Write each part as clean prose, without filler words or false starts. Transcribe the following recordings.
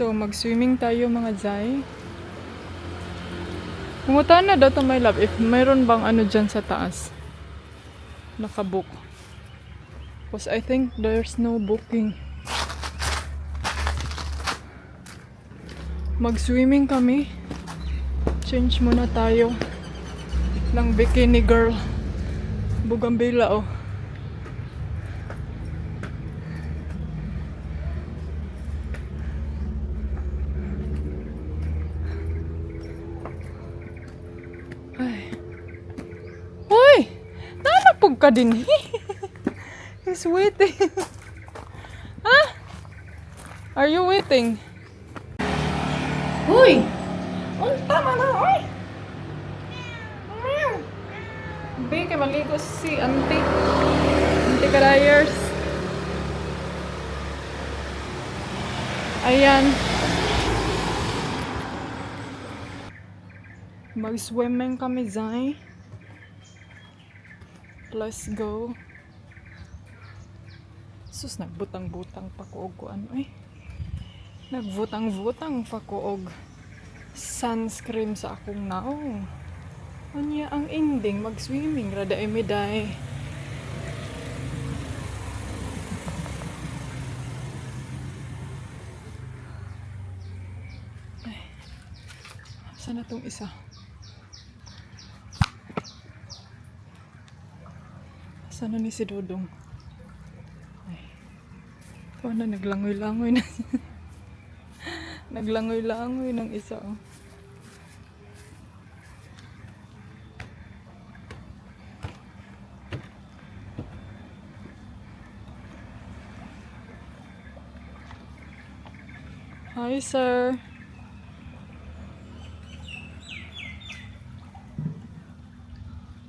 So, mag-swimming tayo mga Zay. Pumunta na daw to my love if mayroon bang ano dyan sa taas. Nakabook. Because I think there's no booking. Mag-swimming kami. Change muna tayo ng bikini girl. Bugambila oh. Ay. Hoy! Nanapog ka din eh. He's waiting. Huh? Are you waiting? Hoy! Unta man na, oy! Be, kay maligo si auntie. Auntie Karayers. Ayan. Mag-swimming kami, Zay. Let's go. Sus, nagbutang-butang pa ko og ano eh. Nagbutang-butang pa ko og sunscreen sa akong naong. Anya ang ending mag-swimming rada emiday. Ay. Saan na tong isa? Saan na ni si Dodong? Ay. Paano naglangoy-langoy na? Naglangoy-langoy ng isa oh. Hi, sir.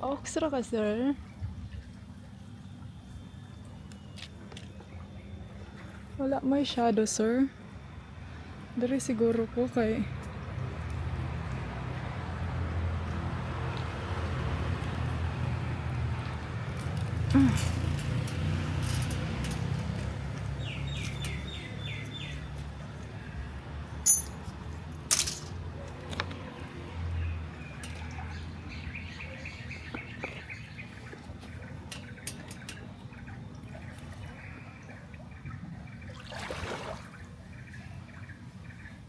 Oxra ka, sir. Wala may shadow, sir. Dari siguro ko kay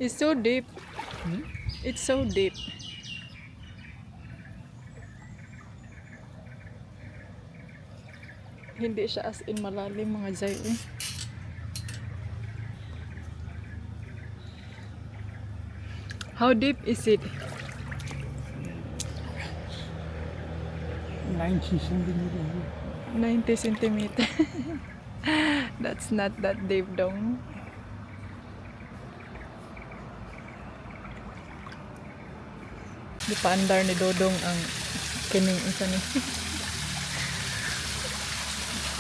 It's so deep. It's so deep. Hindi siya as in malalim mga Zay eh. How deep is it? 90 centimeters. 90 centimeter. That's not that deep dong. Di pa andar ni Dodong ang kining isa ni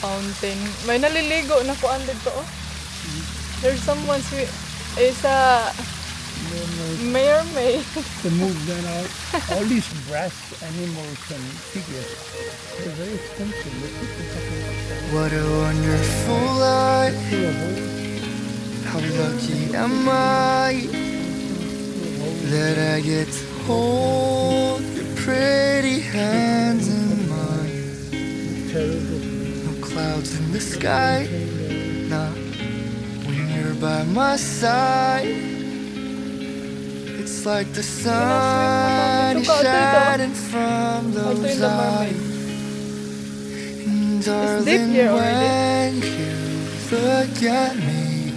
fountain. May naliligo na ko andid to oh. There's someone is a mermaid. To move them out. All these brass animals and figures, they're very expensive. What a wonderful life. How lucky am I that I get to hold your pretty hands in mine. No clouds in the sky, not when you're by my side. It's like the sun is shining from those eyes. And darling, when you look at me,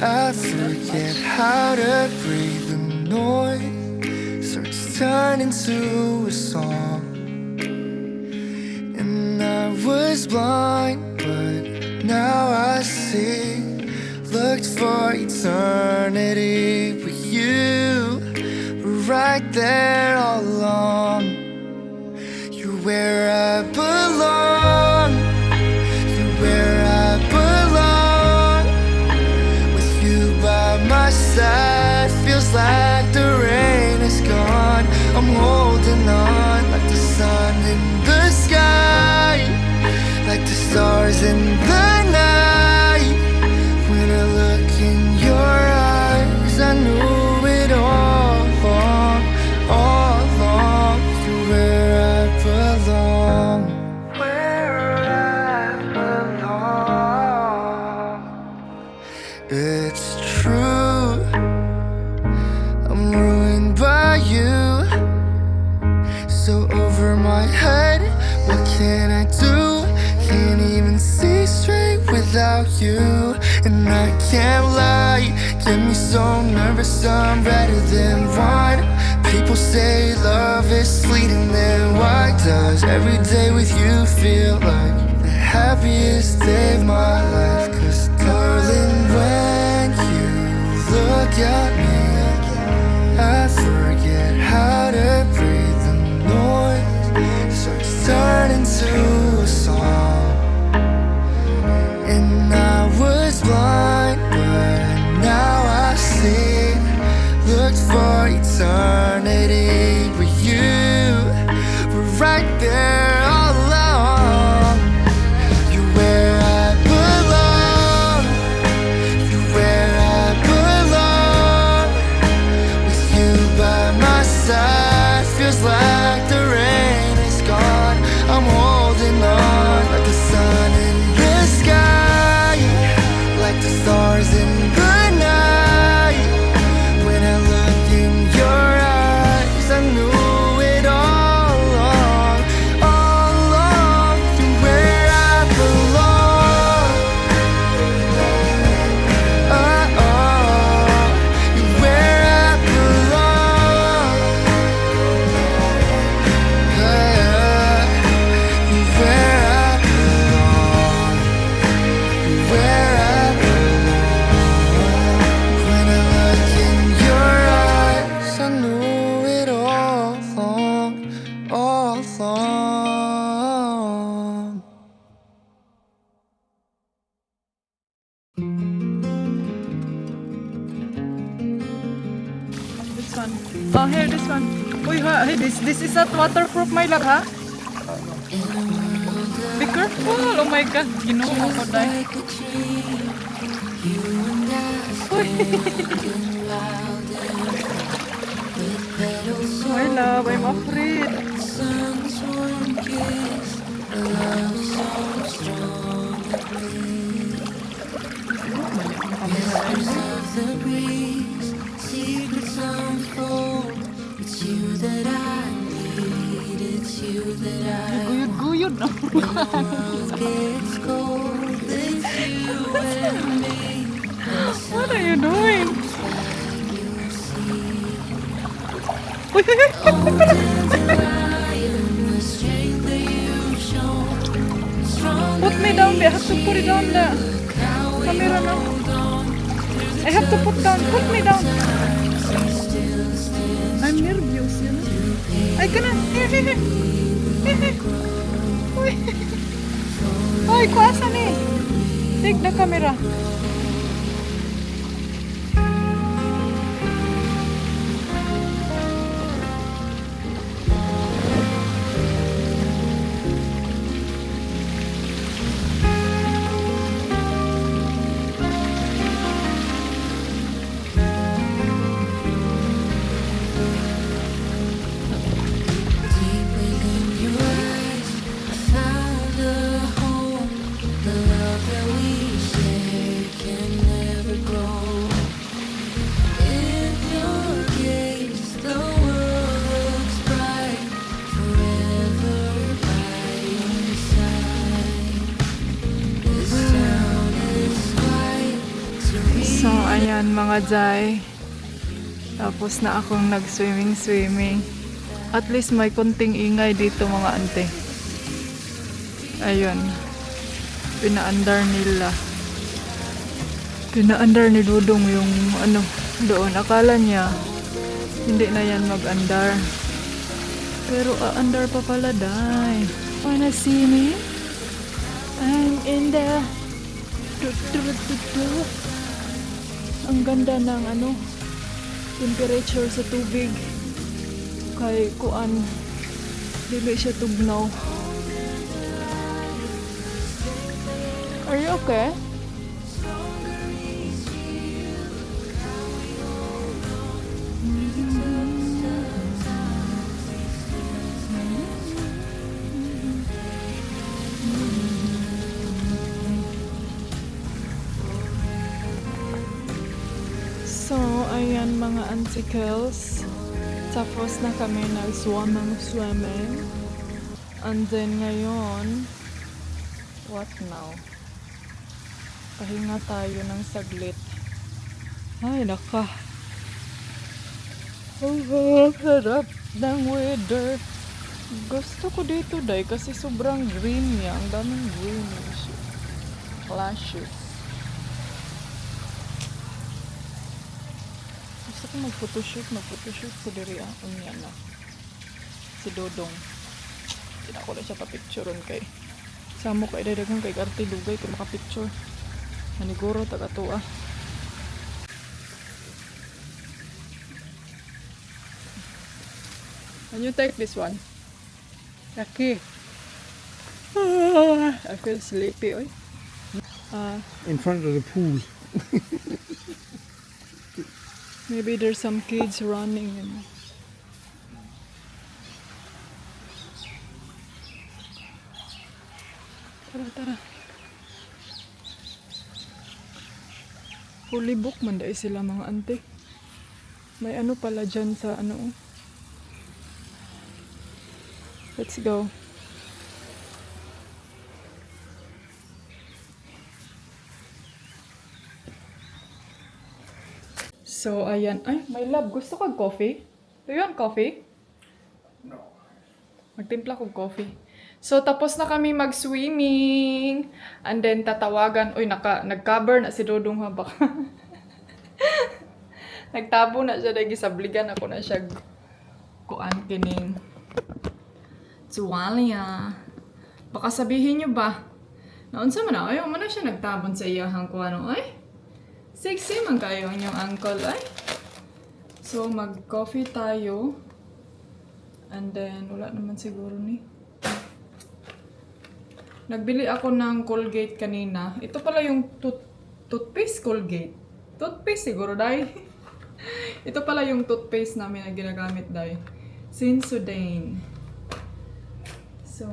I forget how to breathe. The noise turn into a song. And I was blind, but now I see. Looked for eternity, but you were right there all along. You're where I belong. You're where I belong. With you by my side, feels like the rain is gone. I'm holding on like the sun in the sky, like the stars in the night. When I look in your eyes, true. I'm ruined by you. So over my head, what can I do? Can't even see straight without you. And I can't lie, get me so nervous I'm better than wine. People say love is fleeting, then why does every day with you feel like the happiest day of my life? 'Cause darling, when you look at me, I forget how to breathe. The noise starts turning to a song. And I was blind, but now I see. Looked for eternity, but you were right there all along. You're where I belong. You're where I belong. With you by my side, feels like the rain is gone. I'm holding on like the sun in the sky, like the stars in the night. When I look in your eyes, I knew it all along, all along. You're where I belong. Oh, oh, you're where I belong. Yeah, you're where I belong. You're where I belong. When I look in your eyes, I knew it all along, all along. This one. Oh, here, this one. Uy, hey, this is not waterproof, my love, ha? Be careful. Oh my God. Ginoo mo ko, day. Uy. My love, I'm afraid. Guyod-guyod na. What are you doing? Uy, put me down there. I have to put it down there. Camera now. I have to put down. Put me down. I'm nervous, you know. I cannot. Uy. Uy, kuasan eh. Take the camera. So, ayan mga Jai. Tapos na akong nag-swimming. At least may konting ingay dito mga ante. Ayun. Pinaandar nila. Pinaandar ni Dudong yung ano doon. Akala niya hindi na yan mag-andar. Pero aandar pa pala, Day. Wanna see me? I'm in the... Ang ganda ng ano, temperature sa tubig. Kay kuan, dili siya tugnaw. Are you okay? So, ayan mga antikels. Tapos na kami nag-swimming. And then ngayon, what now? Pahinga tayo ng saglit. Ay, naka. Oh, sarap ng weather. Gusto ko dito, day, kasi sobrang green niya. Ang daming greenish. Flashes. Gusto ko mag-photoshoot ko diri ang niya na. Si Dodong. Hindi ko na siya pa-pictureon kay. Samo kay dadagang kay Karte Dugay kay maka-picture. Maniguro taga-tua. Can you take this one? Okay. I feel sleepy, oy. In front of the pool. Maybe there's some kids running. Tara. Fully book man dahil sila mga ante. May ano pala dyan sa ano. Let's go. So, ayan. Ay, my love, gusto kag coffee? Do you want coffee? No. Magtimpla kong coffee. So, tapos na kami mag-swimming. And then, tatawagan. Uy, nag-cover na si Dodong Habak. Nagtabo na siya. Dahil gisabligan ako na siya. Kuan kining. Tuwalya. Baka sabihin nyo ba? Naunsa man na. Ayaw man na siya nagtabon sa iyahang kuan. Ay, sexy man kayo ang uncle. Ay. So, mag-coffee tayo. And then, wala naman siguro ni. Nagbili ako ng Colgate kanina. Ito pala yung toothpaste Colgate. Toothpaste siguro, day. Ito pala yung toothpaste namin na ginagamit, day. Sensodyne. So,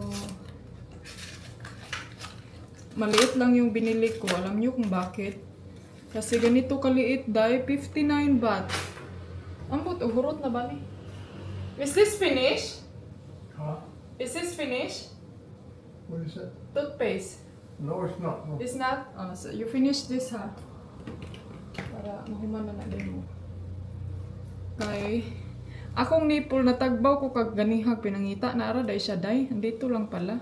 maliit lang yung binili ko. Alam nyo kung bakit? Kasi ganito kaliit, day. 59 baht. Ambot, uhurot na ba ni? Is this finished? Huh? Is this finished? What is that? Toothpaste. No, it's not. No. It's not? Oh, so you finish this, ha? Para mahuman na din mo. Kay, akong nipple natagbaw ko kag ganihag pinangita na ara day siya day. Andito lang pala.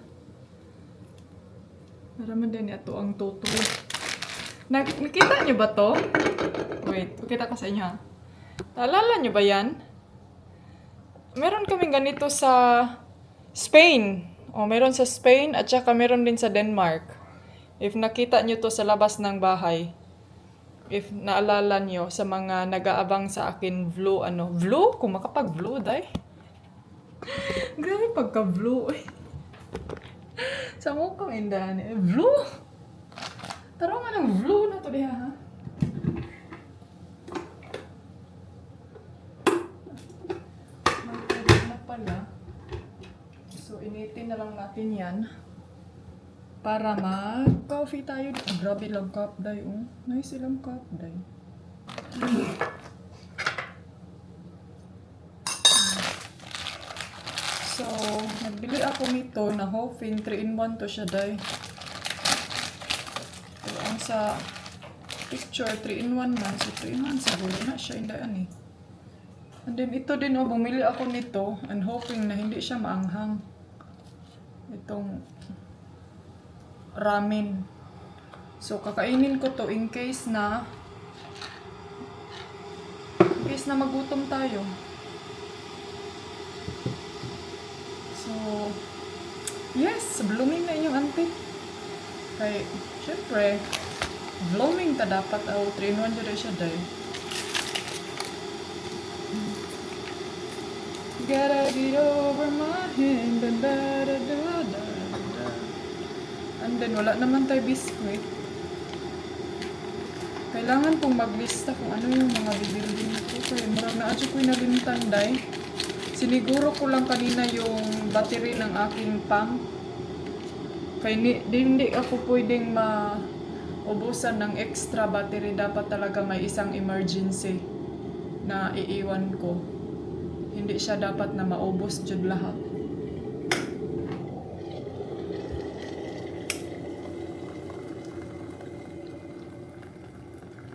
Naraman din ato ang tutoy. Nakita niyo ba to? Wait, pakita ko sa inyo, ha? Naalala niyo ba yan? Meron kaming ganito sa Spain. O, meron sa Spain at saka meron din sa Denmark. If nakita nyo to sa labas ng bahay. If naalala nyo sa mga nag-aabang sa akin vlog, vlog? Kung makapag-vlog, day. Grabe pagka-vlog. Sa mukhang indahan eh. Vlog? Taro nga ng vlog na to diha, ha? Pala. So, initin na lang natin yan para mag-coffee tayo. Grabe lang cup day, oh. Nice ilang cup day. So, nagbili ako nito na Hofin 3-in-1 to siya day. So, ang sa picture 3-in-1 man. So, 3-in-1 siguro na siya indaan eh. And then ito din, oh, bumili ako nito and hoping na hindi siya maanghang. Itong ramen. So, kakainin ko to in case na magutom tayo. So, yes, blooming na yung auntie. Kaya, syempre, blooming ta dapat. 3-in-1 dyan siya dahil. Gotta get over my hand and da-da-da-da-da. And then, wala naman tayo biskuit. Kailangan kong maglista kung ano yung mga bibilin ko. Kaya marang na adyo ko'y nalintanday. Siniguro ko lang kanina yung battery ng aking pump. Kaya hindi ako pwedeng ubusan ng extra battery, dapat talaga may isang emergency na iiwan ko. Hindi siya dapat na maubos jud lahat.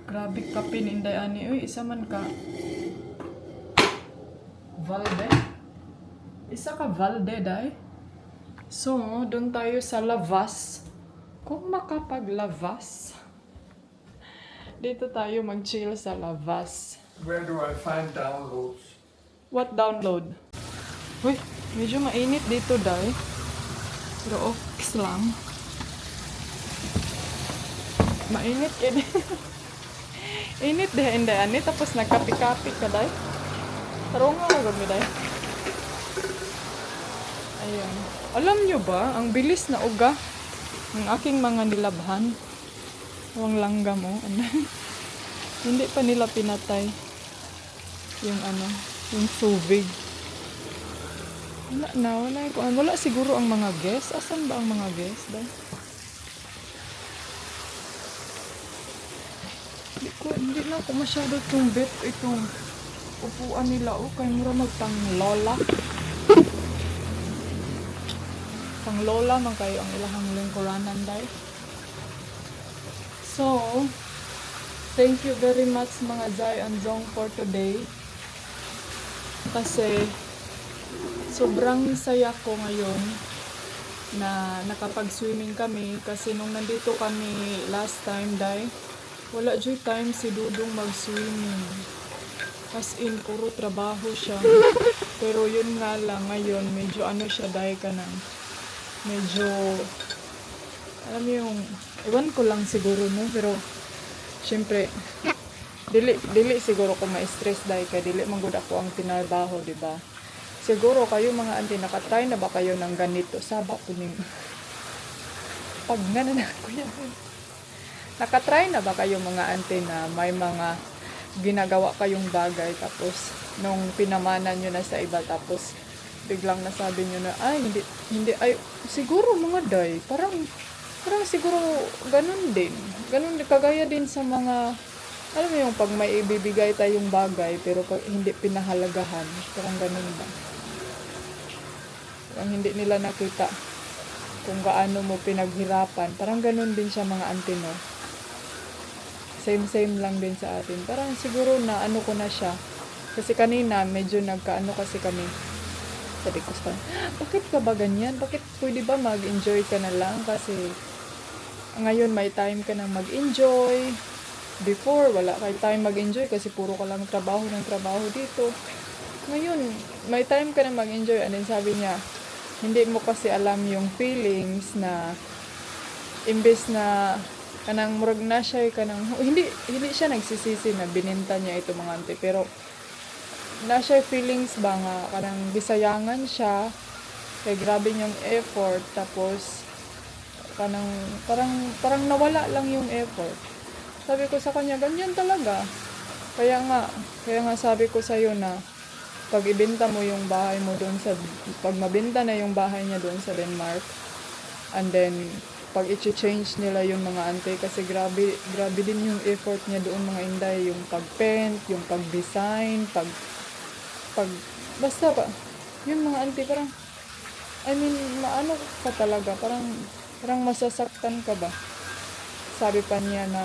Grabe kapin inday ani. Uy, isa man ka. Valde. Isa ka Valde, day. So, doon tayo sa Lavas. Kung makapaglavas, dito tayo mag-chill sa Lavas. Where do I find downloads? What download? Uy, medyo mainit dito, day. Pero okay lang. Mainit ka din. Init deh, inday ani. Tapos nagkapi-kapi ka, day. Tarong nga agad mo, day. Ayan. Alam nyo ba, ang bilis na uga ng aking mga nilabhan. Huwag langga mo. Hindi pa nila pinatay yung yung tubig. Wala siguro ang mga guests. Asan ba ang mga guests? Hindi na ako masyado itong itong upuan nila. Kaya mura magpang lola. Pang lola man kayo ang ilahang lingkuranan, day. So, thank you very much mga Zai and Zong for today. Kasi sobrang saya ko ngayon na nakapag-swimming kami. Kasi nung nandito kami last time, day, wala dyan time si Dudong mag-swimming. As in, puro trabaho siya. Pero yun nga lang, ngayon, medyo siya, day ka na. Medyo, alam mo yung, ewan ko lang siguro, no? Pero, syempre, dili siguro ko ma-stress dahil ka, dili manggod ako ang tinarbaho, di ba? Siguro kayo mga auntie, nakatry na ba kayo ng ganito? Saba ko ning, pag nga na ako yan. Nakatry na ba kayo mga auntie na may mga ginagawa kayong bagay, tapos, nung pinamanan nyo na sa iba, tapos, biglang nasabi nyo na, hindi, siguro mga day, parang siguro ganun din, kagaya din sa mga, alam mo yung pag may ibibigay tayong bagay, pero pag hindi pinahalagahan, parang ganun ba? Parang hindi nila nakita kung gaano mo pinaghirapan, parang ganun din siya mga auntie, no? Same lang din sa atin, parang siguro na ko na siya, kasi kanina medyo nagkaano kasi kami. Sabi ko sa bakit ka ba ganyan? Bakit pwede ba mag-enjoy ka na lang? Kasi ngayon may time ka nang mag-enjoy. Before, wala kay time mag-enjoy kasi puro ka lang trabaho dito. Ngayon, may time ka nang mag-enjoy. And then sabi niya, hindi mo kasi alam yung feelings na imbes na kanang murag na siya, hindi siya nagsisisi na bininta niya ito mga auntie. Pero na siya feelings ba nga parang bisayangan siya kay grabe niyang effort, tapos parang nawala lang yung effort. Sabi ko sa kanya, ganyan talaga. Kaya nga sabi ko sa iyo na pag ibenta mo yung bahay mo doon pag mabenta na yung bahay niya doon sa Denmark, and then pag i-change nila yung mga auntie, kasi grabe din yung effort niya doon mga inday, yung pag-paint, yung pag-design, basta ba, yun mga auntie, parang, maano ka talaga, parang masasaktan ka ba? Sabi pa niya na,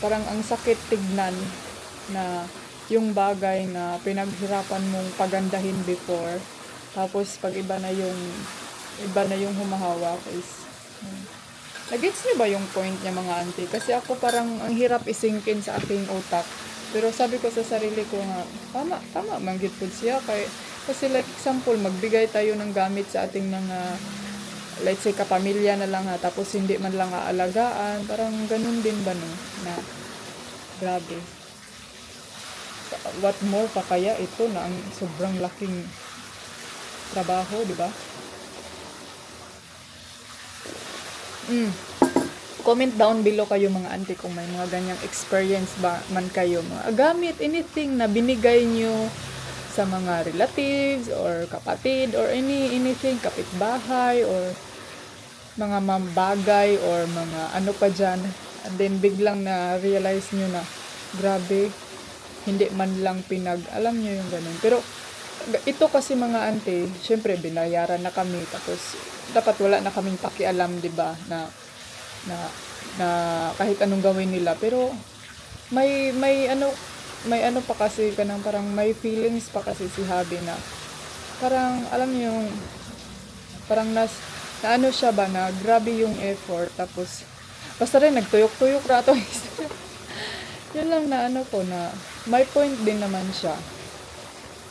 parang ang sakit tignan na yung bagay na pinaghirapan mong pagandahin before, tapos pag iba na yung humahawak is, nagets niyo ba yung point niya mga auntie? Kasi ako parang ang hirap isingkin sa aking utak. Pero sabi ko sa sarili ko nga, tama, manggit po siya. Kasi like example, magbigay tayo ng gamit sa ating mga, let's say, kapamilya na lang ha, tapos hindi man lang aalagaan. Parang ganun din ba no? Na, grabe. What more pa kaya ito na ang sobrang laking trabaho, di ba? Comment down below kayo mga auntie kung may mga ganyang experience ba man kayo, mga gamit, anything na binigay nyo sa mga relatives or kapatid or anything, kapitbahay or mga bagay or mga ano pa dyan. And then biglang na realize nyo na grabe, hindi man lang alam nyo yung ganun. Pero ito kasi mga ante, syempre binayaran na kami, tapos dapat wala na kaming pakialam, 'di ba, na na kahit anong gawin nila. Pero may ano pa kasi kanang parang may feelings pa kasi si Habi na parang alam niyo yung parang na ano siya ba na grabe yung effort, tapos basta rin nagtuyok-tuyok rato. Yun lang na ano ko na may point din naman siya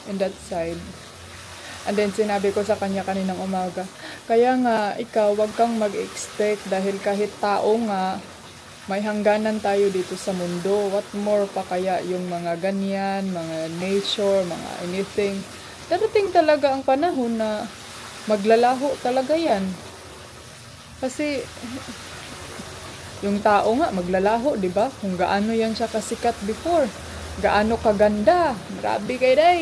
in that side. And then sinabi ko sa kanya kaninang umaga, kaya nga ikaw wag kang mag-expect dahil kahit tao nga may hangganan tayo dito sa mundo. What more pa kaya yung mga ganyan, mga nature, mga anything. Darating talaga ang panahon na maglalaho talaga yan. Kasi yung tao nga maglalaho, 'di ba? Kung gaano yan siya kasikat before, gaano kaganda. Grabe kay day.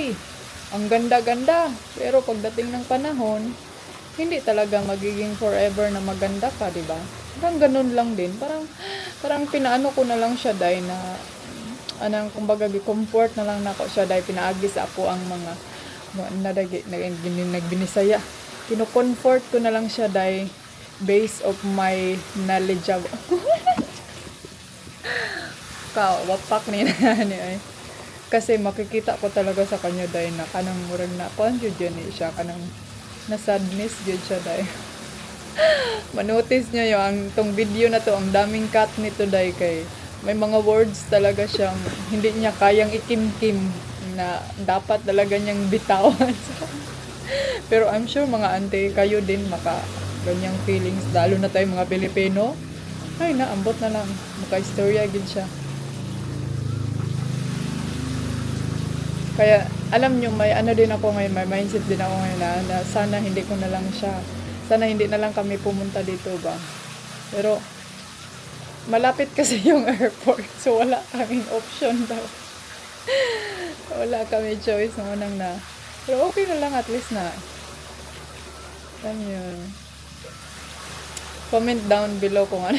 Ang ganda-ganda. Pero pagdating ng panahon, hindi talaga magiging forever na maganda ka, 'di ba? Parang ganun lang din. Parang pinaano ko na lang siya day na anang kumbaga gi-comfort na lang nako siya day, pinaagis ako ang mga nagbinisaya. Kino-comfort ko na lang siya day based of my knowledge of wapak ni nani ay. Kasi makikita ko talaga sa kanya day na kanang murag na conjud yun siya, kanang na sadness yun siya day. Manotice niya yung tong video na to, ang daming cut nito day kay may mga words talaga siyang hindi niya kayang ikimkim na dapat talaga niyang bitawan. Pero I'm sure mga ante kayo din maka ganyang feelings, lalo na tayo mga Pilipino. Ay naambot na lang, maka-istorya gid siya. Kaya alam nyo, may ano din ako ngayon, may mindset din ako ngayon na sana hindi ko na lang siya, sana hindi na lang kami pumunta dito ba. Pero malapit kasi yung airport, so wala kaming option daw. Wala kami choice ng unang na. Pero okay na lang, at least na alam yun. Comment down below kung ano.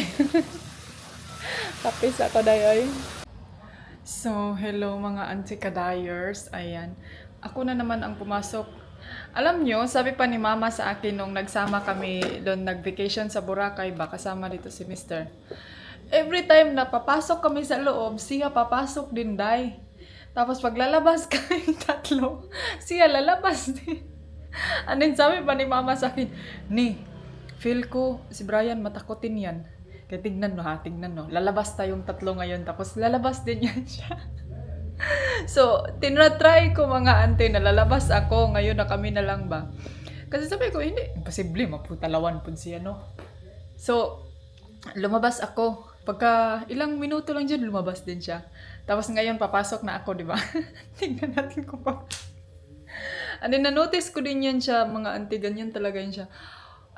Kapis ako dayoy. So, hello mga auntie kadayers. Ayan. Ako na naman ang pumasok. Alam nyo, sabi pa ni mama sa akin nung nagsama kami doon, nag-vacation sa Boracay ba, kasama dito si Mr. Every time na papasok kami sa loob, siya papasok din, day. Tapos paglalabas kami tatlo, siya lalabas din. And then sabi pa ni mama sa akin, feel ko si Brian matakotin yan. Kaya tignan no. Lalabas tayong tatlo ngayon, tapos lalabas din yan siya. So, tinatry ko mga ante na lalabas ako, ngayon na kami na lang ba. Kasi sabi ko, hindi, imposible, maputalawan po siya, no? So, lumabas ako. Pagka ilang minuto lang dyan, lumabas din siya. Tapos ngayon, papasok na ako, di ba? Tingnan natin kung pa. And then, na-notice ko din yan siya, mga ante, ganyan talaga yan siya.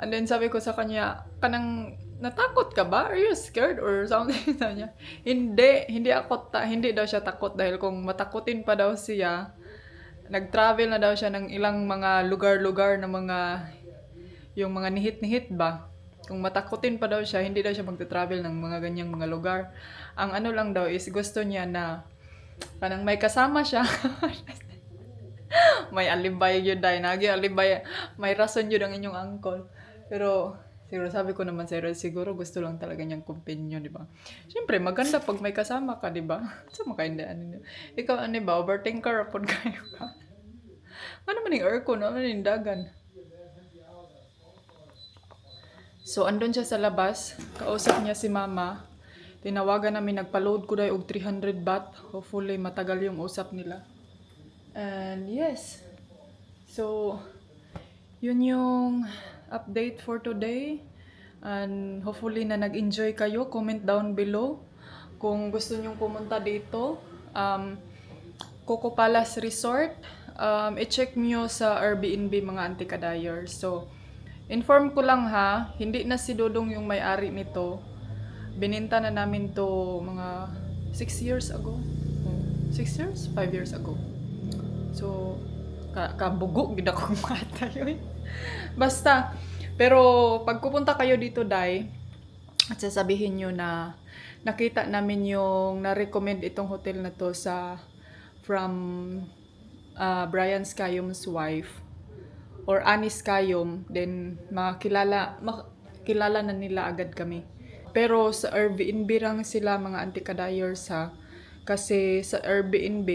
And then, sabi ko sa kanya, kanang natakot ka ba? Are you scared or something? Sabi niya, hindi daw siya takot dahil kung matakutin pa daw siya, nag-travel na daw siya ng ilang mga lugar-lugar na yung mga nihit-nihit ba? Kung matakutin pa daw siya, hindi daw siya magta-travel ng mga ganyang mga lugar. Ang ano lang daw is gusto niya na kanang may kasama siya. May alibay yun dahil alibay, may rason yun ang inyong uncle. Pero siguro sabi ko naman siguro gusto lang talaga niyang companion, di ba? Siyempre maganda pag may kasama ka, di ba? So makaindaan niyo. Ikaw ano ba, overthinker upon kayo ka? Ano man yung aircon, ano man yung dagan? So andun siya sa labas, kausap niya si mama. Tinawagan namin, nagpa-load ko dahil og 300 baht. Hopefully matagal yung usap nila. And yes, so yun yung update for today. And hopefully na nag-enjoy kayo. Comment down below kung gusto nyong pumunta dito. Coco Palace Resort. I-check nyo sa Airbnb mga auntie kadayers. So, inform ko lang ha, hindi na si Dodong yung may-ari nito. Bininta na namin to mga 6 years ago. 6 years? 5 years ago. So, kabugo, gid akong mata yun. Basta, Pero pag pupunta kayo dito, Day, at sasabihin nyo na nakita namin yung na-recommend itong hotel na to from Brian Skyum's wife or Annie Skyum, then kilala na nila agad kami. Pero sa Airbnb lang sila mga antikadayers ha. Kasi sa Airbnb,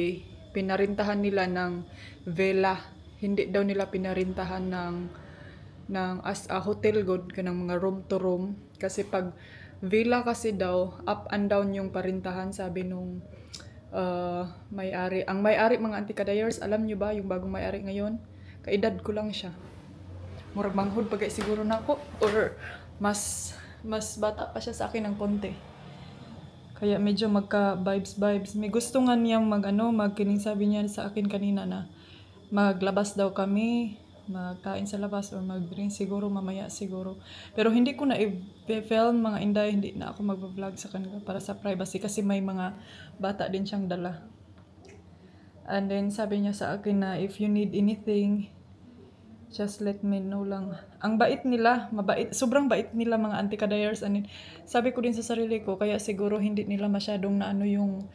pinarintahan nila ng villa. Hindi daw nila pinarintahan ng as a hotel good, kanang mga room to room. Kasi pag villa kasi daw, up and down yung parintahan, sabi nung may-ari. Ang may-ari mga antikadayers, alam nyo ba yung bagong may-ari ngayon? Kaedad ko lang siya. Murag manghod pagay siguro na ako. Or mas bata pa siya sa akin ng konti. Kaya medyo magka-vibes. May gusto nga niyang magkining sabi niya sa akin kanina na maglabas daw kami, magkain sa labas or mag-drink siguro mamaya siguro. Pero hindi ko na i-film mga inday, hindi na ako mag-vlog sa kanila para sa privacy kasi may mga bata din siyang dala. And then sabi niya sa akin na if you need anything, just let me know lang. Ang bait nila, mabait, sobrang bait nila mga antikadayers. And then, sabi ko din sa sarili ko, kaya siguro hindi nila masyadong na yung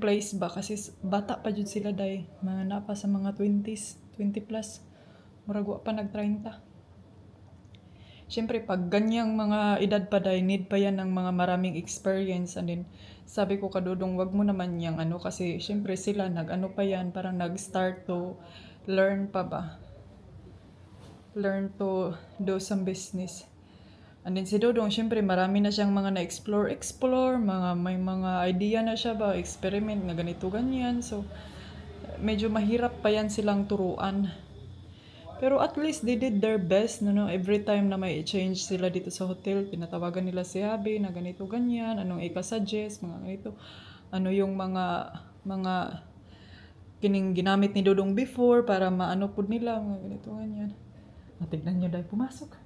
place ba. Kasi bata pa jud sila day. Mga napa sa mga 20s, 20 plus. Muragwa pa nag-30. Siyempre, pag ganyang mga edad pa day, need pa yan ng mga maraming experience. And then, sabi ko kadudong, wag mo naman yang kasi siyempre sila pa yan, parang nag-start to learn pa ba. Learn to do some business. And then si Dodong, syempre marami na siyang mga na-explore, may mga idea na siya ba, experiment na ganito ganyan. So medyo mahirap pa yan silang turuan. Pero at least they did their best, no? Every time na may change sila dito sa hotel, pinatawagan nila si Abby na ganito ganyan, anong ika-suggest, mga ganito. Ano yung mga kining ginamit ni Dodong before para maano pud nila, mga ganito ganyan. Tignan nyo dahil pumasok.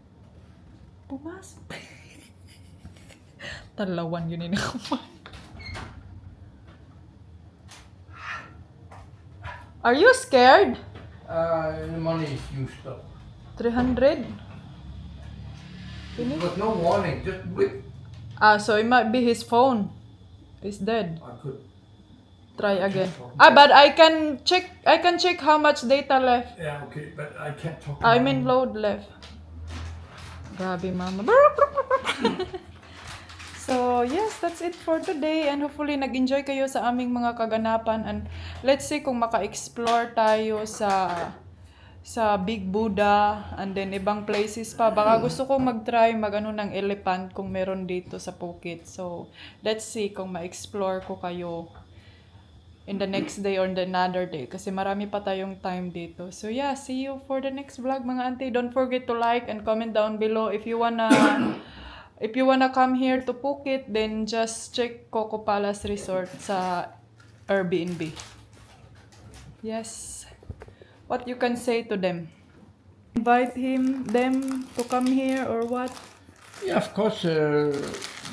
Talawan yun ako. Are you scared? The money is used up. 300? There's no warning, just whip. So it might be his phone. It's dead. I could. Try again. But I can check how much data left. Yeah, okay, but I can't talk. I mean load left. Grabe mama. So yes, that's it for today and hopefully nag-enjoy kayo sa aming mga kaganapan and let's see kung maka-explore tayo sa Big Buddha and then ibang places pa. Baka gusto kong mag-try ng elephant kung meron dito sa Phuket. So let's see kung ma-explore ko kayo in the next day or the another day kasi marami pa tayong time dito. So yeah, see you for the next vlog mga auntie. Don't forget to like and comment down below if you wanna come here to Phuket, then just check Coco Palace Resort sa Airbnb. Yes. What you can say to them? Invite them to come here or what? Yeah, of course.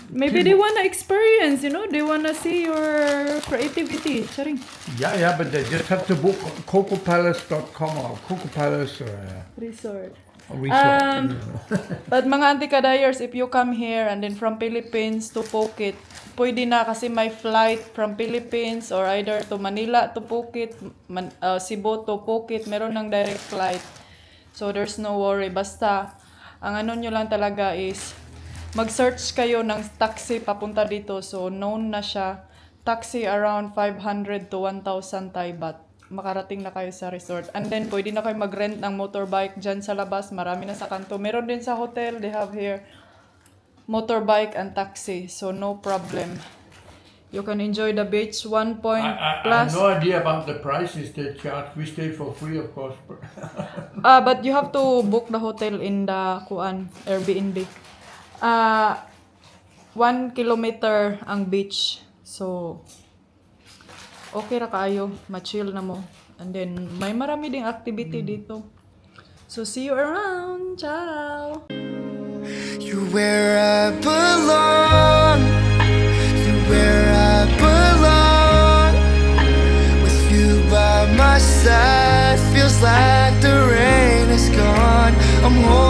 Maybe they wanna experience, they wanna see your creativity. Charing. Yeah, but they just have to book cocopalace.com or Coco Palace Resort. resort. But mga antikadayers, if you come here and then from Philippines to Phuket, pwede na kasi may flight from Philippines or either to Manila to Phuket, Cebu to Phuket, meron ng direct flight. So there's no worry. Basta, ang nyo lang talaga is mag-search kayo ng taxi papunta dito. So, known na siya. Taxi around 500 to 1,000 Thai baht. Makarating na kayo sa resort. And then, pwede na kayo mag-rent ng motorbike dyan sa labas. Marami na sa kanto. Meron din sa hotel. They have here motorbike and taxi. So, no problem. You can enjoy the beach 1 point I plus. have no idea about the prices they charge. We stay for free, of course. But you have to book the hotel in the Airbnb. 1 kilometer ang beach. So, okay ra kaayo. Ma-chill na mo. And then, may marami ding activity dito. So, see you around. Ciao! You're where I belong. You're where I belong. With you by my side, feels like the rain is gone. I'm holding